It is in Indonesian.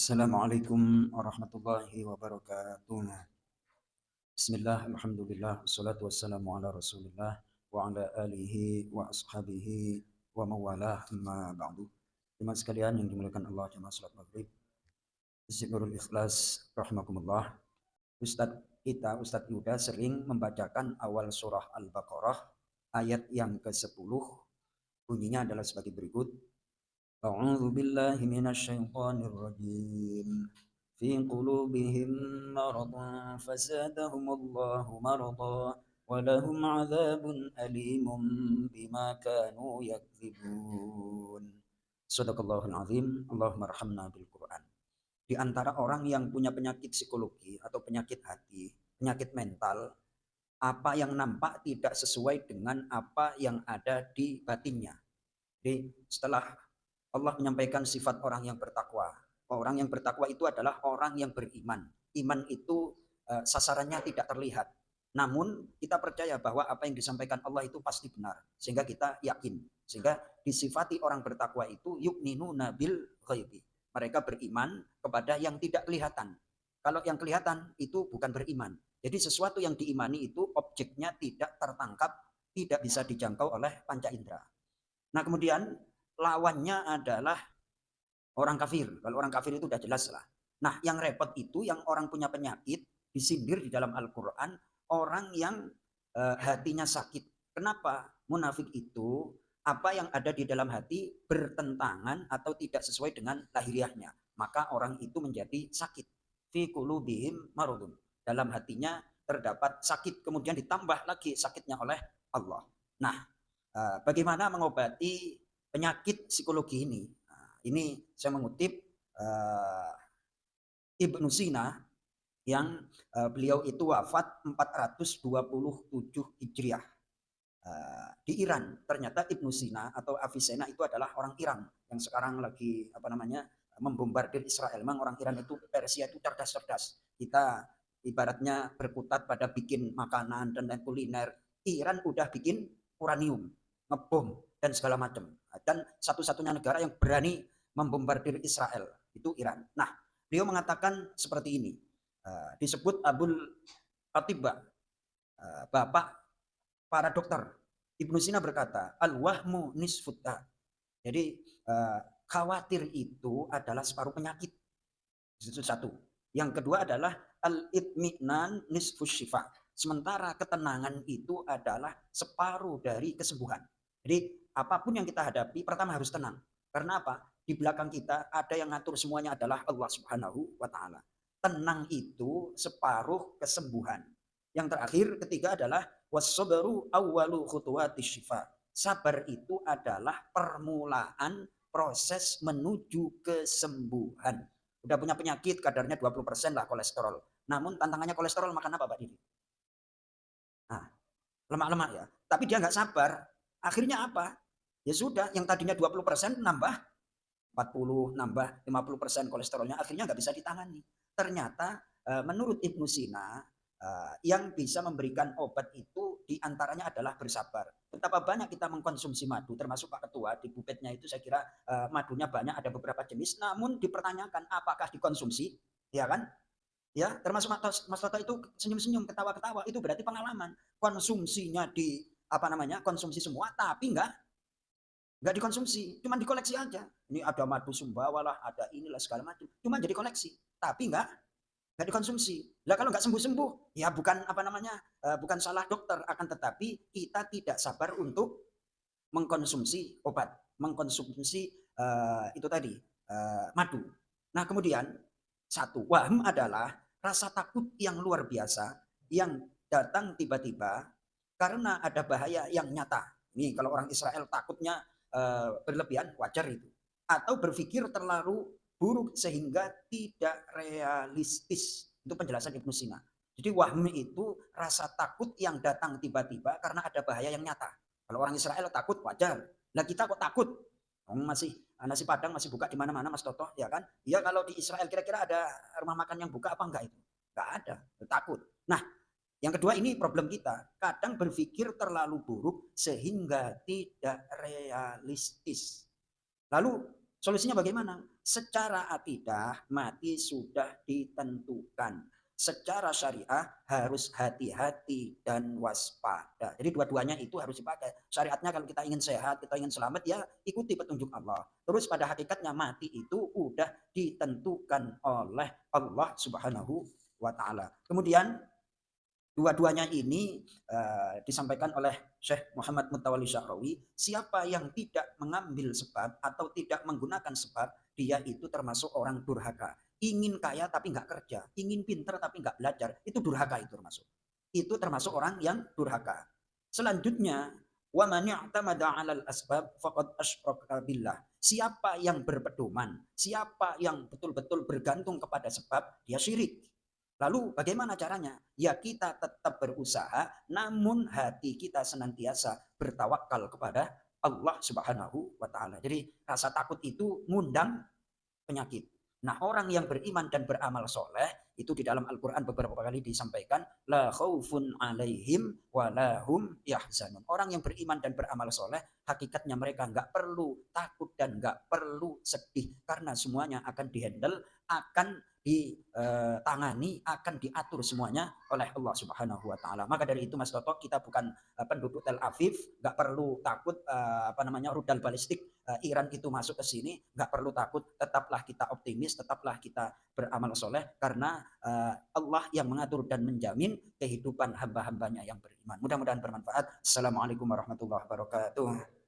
Assalamualaikum warahmatullahi wabarakatuh. Bismillah, alhamdulillah, wassalatu wassalamu ala rasulillah wa ala alihi wa ashabihi wa mawalah amma ba'du. Teman sekalian yang dimuliakan Allah jemaah salat maghrib. Zikrul ikhlas rahimakumullah. Ustadz Yuda sering membacakan awal surah Al-Baqarah ayat yang ke-10. Bunyinya adalah sebagai berikut. A'udzu billahi minasyaitonir rajim. Fi qulubihim maradun fazadahumullahu marada wa lahum 'adzabun alimun bima kanu yakdzibun. Shadaqallahul azim. Allahumma arhamna bil Qur'an. Di antara orang yang punya penyakit psikologi atau penyakit hati, penyakit mental, apa yang nampak tidak sesuai dengan apa yang ada di batinnya. Jadi setelah Allah menyampaikan sifat orang yang bertakwa. Orang yang bertakwa itu adalah orang yang beriman. Iman itu sasarannya tidak terlihat. Namun kita percaya bahwa apa yang disampaikan Allah itu pasti benar. Sehingga kita yakin. Sehingga disifati orang bertakwa itu yu'minuna bil ghaibi. Mereka beriman kepada yang tidak kelihatan. Kalau yang kelihatan itu bukan beriman. Jadi sesuatu yang diimani itu objeknya tidak tertangkap, tidak bisa dijangkau oleh panca indera. Nah kemudian lawannya adalah orang kafir. Kalau orang kafir itu udah jelas lah. Nah yang repot itu yang orang punya penyakit disindir di dalam Al-Quran orang yang hatinya sakit. Kenapa? Munafik itu apa yang ada di dalam hati bertentangan atau tidak sesuai dengan lahiriahnya. Maka orang itu menjadi sakit. Fi qulubihim maradun. Dalam hatinya terdapat sakit. Kemudian ditambah lagi sakitnya oleh Allah. Nah, bagaimana mengobati penyakit psikologi ini? Nah, ini saya mengutip Ibnu Sina yang beliau itu wafat 427 Hijriah. Di Iran. Ternyata Ibnu Sina atau Avicenna itu adalah orang Iran yang sekarang lagi membombardir Israel. Memang orang Iran itu Persia itu cerdas-cerdas. Kita ibaratnya berkutat pada bikin makanan dan kuliner. Iran udah bikin uranium, ngebom dan segala macam. Dan satu-satunya negara yang berani membombardir Israel itu Iran. Nah, beliau mengatakan seperti ini. Disebut Abul Atibba, bapak para dokter. Ibnu Sina berkata, al-wahmu nisfuta. Jadi khawatir itu adalah separuh penyakit. Itu satu. Yang kedua adalah al-itminan nisfus syifa. Sementara ketenangan itu adalah separuh dari kesembuhan. Jadi apapun yang kita hadapi, pertama harus tenang. Karena apa? Di belakang kita ada yang ngatur semuanya adalah Allah Subhanahu wa Ta'ala. Tenang itu separuh kesembuhan. Yang terakhir, ketiga adalah wassabaru awwalu khutuwatis syifa. Sabar itu adalah permulaan proses menuju kesembuhan. Udah punya penyakit, kadarnya 20% lah kolesterol. Namun tantangannya kolesterol makan apa Pak Didi? Nah, lemak-lemak ya. Tapi dia nggak sabar. Akhirnya apa? Ya sudah, yang tadinya 20% nambah 40, nambah 50% kolesterolnya. Akhirnya nggak bisa ditangani. Ternyata menurut Ibnu Sina, yang bisa memberikan obat itu diantaranya adalah bersabar. Betapa banyak kita mengkonsumsi madu, termasuk Pak Ketua di bupetnya itu saya kira madunya banyak, ada beberapa jenis, namun dipertanyakan apakah dikonsumsi, ya kan? Ya, termasuk Mas Toto itu senyum-senyum, ketawa-ketawa, itu berarti pengalaman. Konsumsinya konsumsi semua, tapi nggak dikonsumsi, cuma dikoleksi aja. Ini ada madu Sumbawa lah, ada inilah segala macam, cuma jadi koleksi, tapi nggak dikonsumsi. Lah kalau nggak sembuh-sembuh, ya bukan salah dokter, akan tetapi kita tidak sabar untuk mengkonsumsi obat, mengkonsumsi itu tadi madu. Nah kemudian satu wahm adalah rasa takut yang luar biasa yang datang tiba-tiba karena ada bahaya yang nyata. Ini kalau orang Israel takutnya berlebihan, wajar itu. Atau berpikir terlalu buruk sehingga tidak realistis. Itu penjelasan Ibnu Sina. Jadi wahm itu rasa takut yang datang tiba-tiba karena ada bahaya yang nyata. Kalau orang Israel takut wajar. Lah kita kok takut? Masih nasi Padang masih buka di mana-mana Mas Toto, ya kan? Ya kalau di Israel kira-kira ada rumah makan yang buka apa enggak itu? Enggak ada, takut. Nah, yang kedua ini problem kita. Kadang berpikir terlalu buruk sehingga tidak realistis. Lalu Solusinya bagaimana? Secara akidah mati sudah ditentukan. Secara syariah harus hati-hati dan waspada. Jadi dua-duanya itu harus dipakai. Syariatnya kalau kita ingin sehat, kita ingin selamat, ya ikuti petunjuk Allah. Terus pada hakikatnya mati itu udah ditentukan oleh Allah Subhanahu wa taala. Kemudian dua-duanya ini disampaikan oleh Syekh Muhammad Mutawalli Syahrawi, siapa yang tidak mengambil sebab atau tidak menggunakan sebab, dia itu termasuk orang durhaka. Ingin kaya tapi nggak kerja, ingin pinter tapi nggak belajar, itu durhaka itu termasuk. Itu termasuk orang yang durhaka. Selanjutnya, wa man i'tamada 'alal asbab faqad asyraka billah. Siapa yang berpedoman, siapa yang betul-betul bergantung kepada sebab, dia syirik. Lalu bagaimana caranya? Ya kita tetap berusaha, namun hati kita senantiasa bertawakal kepada Allah Subhanahu wa taala. Jadi rasa takut itu ngundang penyakit. Nah, orang yang beriman dan beramal soleh itu di dalam Al-Quran beberapa kali disampaikan la khaufun alaihim wa lahum yahzanun. Orang yang beriman dan beramal soleh hakikatnya mereka nggak perlu takut dan nggak perlu sedih karena semuanya akan dihandle, akan ditangani, akan diatur semuanya oleh Allah Subhanahu wa taala. Maka dari itu Mas Toto, kita bukan penduduk Tel Aviv, nggak perlu takut rudal balistik Iran itu masuk ke sini, nggak perlu takut, tetaplah kita optimis, tetaplah kita beramal soleh, karena Allah yang mengatur dan menjamin kehidupan hamba-hambanya yang beriman. Mudah-mudahan bermanfaat. Assalamualaikum warahmatullahi wabarakatuh.